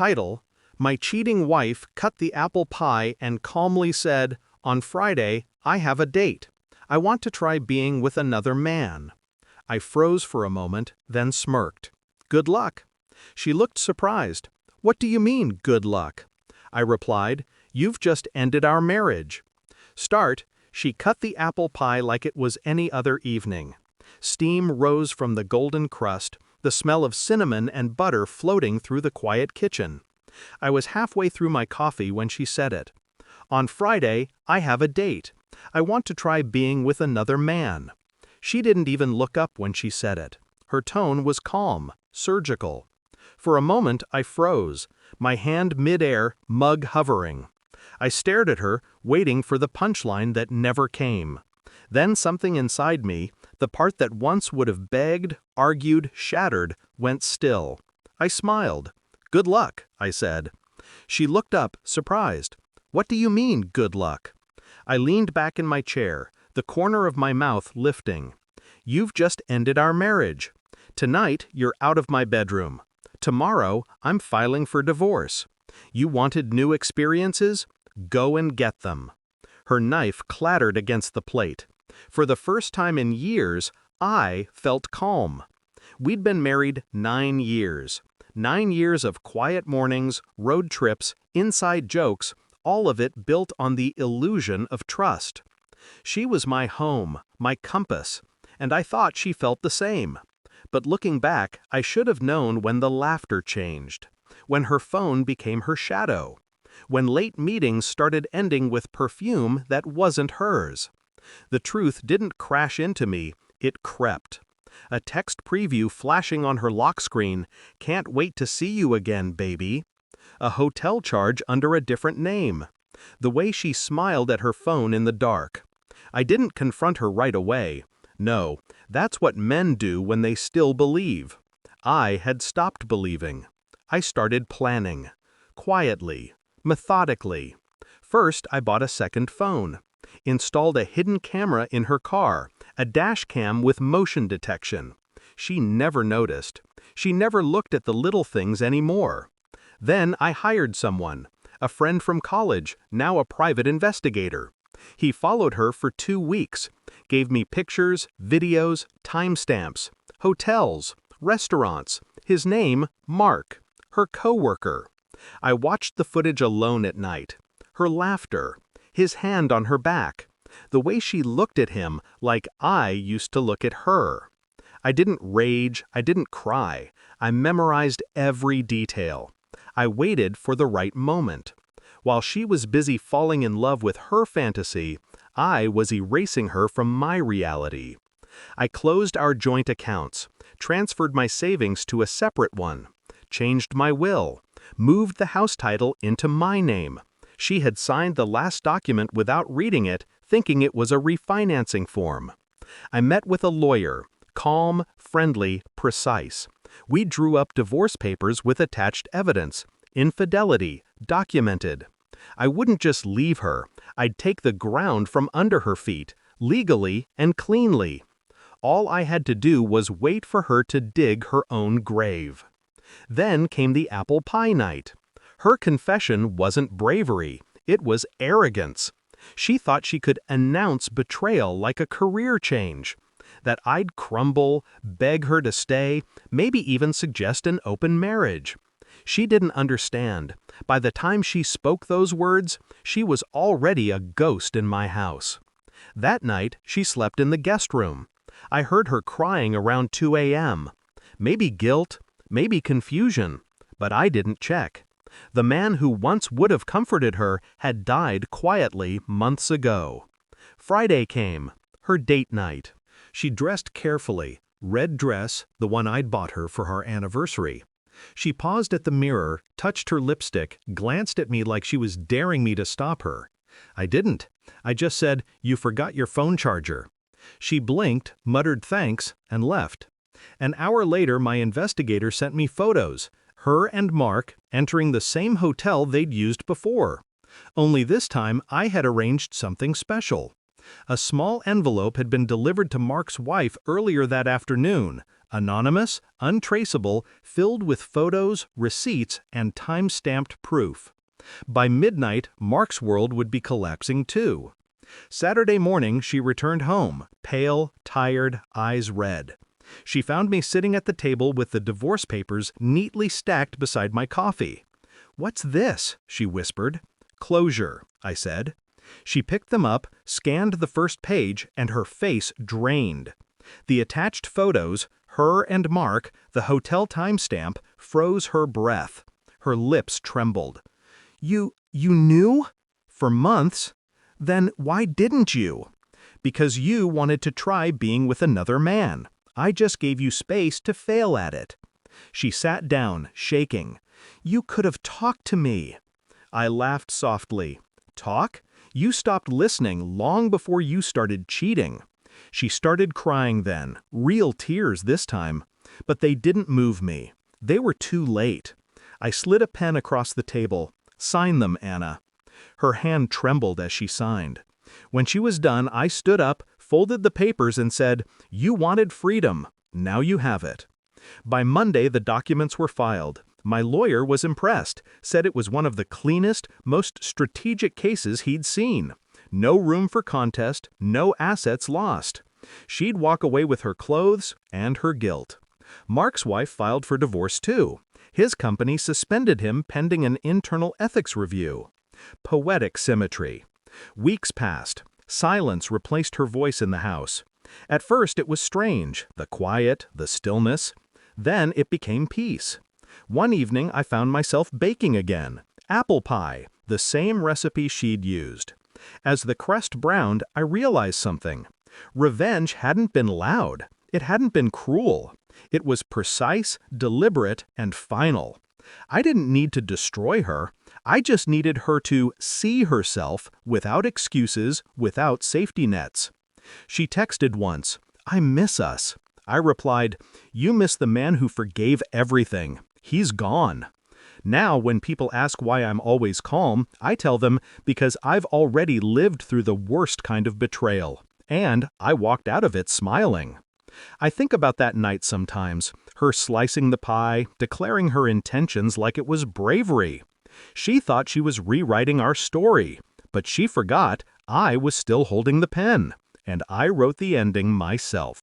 Title: My cheating wife cut the apple pie and calmly said, "On Friday, I have a date. I want to try being with another man." I froze for a moment, then smirked. "Good luck." She looked surprised. "What do you mean, good luck?" I replied, "You've just ended our marriage." Start: She cut the apple pie like it was any other evening. Steam rose from the golden crust, the smell of cinnamon and butter floating through the quiet kitchen. I was halfway through my coffee when she said it. "On Friday, I have a date. I want to try being with another man." She didn't even look up when she said it. Her tone was calm, surgical. For a moment I froze, my hand mid-air, mug hovering. I stared at her, waiting for the punchline that never came. Then something inside me, the part that once would have begged, argued, shattered, went still. I smiled. "Good luck," I said. She looked up, surprised. "What do you mean, good luck?" I leaned back in my chair, the corner of my mouth lifting. "You've just ended our marriage. Tonight, you're out of my bedroom. Tomorrow, I'm filing for divorce. You wanted new experiences? Go and get them." Her knife clattered against the plate. For the first time in years, I felt calm. We'd been married 9 years. 9 years of quiet mornings, road trips, inside jokes, all of it built on the illusion of trust. She was my home, my compass, and I thought she felt the same. But looking back, I should have known when the laughter changed, when her phone became her shadow, when late meetings started ending with perfume that wasn't hers. The truth didn't crash into me, it crept. A text preview flashing on her lock screen, "Can't wait to see you again, baby." A hotel charge under a different name. The way she smiled at her phone in the dark. I didn't confront her right away. No, that's what men do when they still believe. I had stopped believing. I started planning. Quietly. Methodically. First, I bought a second phone. Installed a hidden camera in her car, a dash cam with motion detection. She never noticed. She never looked at the little things anymore. Then I hired someone, a friend from college, now a private investigator. He followed her for 2 weeks, gave me pictures, videos, timestamps, hotels, restaurants. His name, Mark, her coworker. I watched the footage alone at night. Her laughter, his hand on her back, the way she looked at him like I used to look at her. I didn't rage, I didn't cry. I memorized every detail. I waited for the right moment. While she was busy falling in love with her fantasy, I was erasing her from my reality. I closed our joint accounts, transferred my savings to a separate one, changed my will, moved the house title into my name. She had signed the last document without reading it, thinking it was a refinancing form. I met with a lawyer, calm, friendly, precise. We drew up divorce papers with attached evidence, infidelity, documented. I wouldn't just leave her, I'd take the ground from under her feet, legally and cleanly. All I had to do was wait for her to dig her own grave. Then came the apple pie night. Her confession wasn't bravery, it was arrogance. She thought she could announce betrayal like a career change. That I'd crumble, beg her to stay, maybe even suggest an open marriage. She didn't understand. By the time she spoke those words, she was already a ghost in my house. That night, she slept in the guest room. I heard her crying around 2 a.m. Maybe guilt, maybe confusion, but I didn't check. The man who once would have comforted her had died quietly months ago. Friday came, her date night. She dressed carefully, red dress, the one I'd bought her for our anniversary. She paused at the mirror, touched her lipstick, glanced at me like she was daring me to stop her. I didn't. I just said, "You forgot your phone charger." She blinked, muttered thanks, and left. An hour later, my investigator sent me photos, her and Mark entering the same hotel they'd used before. Only this time, I had arranged something special. A small envelope had been delivered to Mark's wife earlier that afternoon, Anonymous, untraceable, filled with photos, receipts, and time-stamped proof. By midnight, Mark's world would be collapsing too. Saturday morning, she returned home, pale, tired, eyes red. She found me sitting at the table with the divorce papers neatly stacked beside my coffee. "What's this?" she whispered. "Closure," I said. She picked them up, scanned the first page, and her face drained. The attached photos, her and Mark, the hotel timestamp, froze her breath. Her lips trembled. You knew? For months? Then why didn't you?" "Because you wanted to try being with another man. I just gave you space to fail at it." She sat down, shaking. "You could have talked to me." I laughed softly. "Talk? You stopped listening long before you started cheating." She started crying then, real tears this time. But they didn't move me. They were too late. I slid a pen across the table. "Sign them, Anna." Her hand trembled as she signed. When she was done, I stood up, folded the papers, and said, "You wanted freedom. Now you have it." By Monday, the documents were filed. My lawyer was impressed, said it was one of the cleanest, most strategic cases he'd seen. No room for contest, no assets lost. She'd walk away with her clothes and her guilt. Mark's wife filed for divorce too. His company suspended him pending an internal ethics review. Poetic symmetry. Weeks passed. Silence replaced her voice in the house. At first it was strange, the quiet, the stillness. Then it became peace. One evening I found myself baking again. Apple pie, the same recipe she'd used. As the crust browned, I realized something. Revenge hadn't been loud. It hadn't been cruel. It was precise, deliberate, and final. I didn't need to destroy her. I just needed her to see herself without excuses, without safety nets. She texted once, "I miss us." I replied, "You miss the man who forgave everything. He's gone." Now, when people ask why I'm always calm, I tell them because I've already lived through the worst kind of betrayal. And I walked out of it smiling. I think about that night sometimes, her slicing the pie, declaring her intentions like it was bravery. She thought she was rewriting our story, but she forgot I was still holding the pen, and I wrote the ending myself.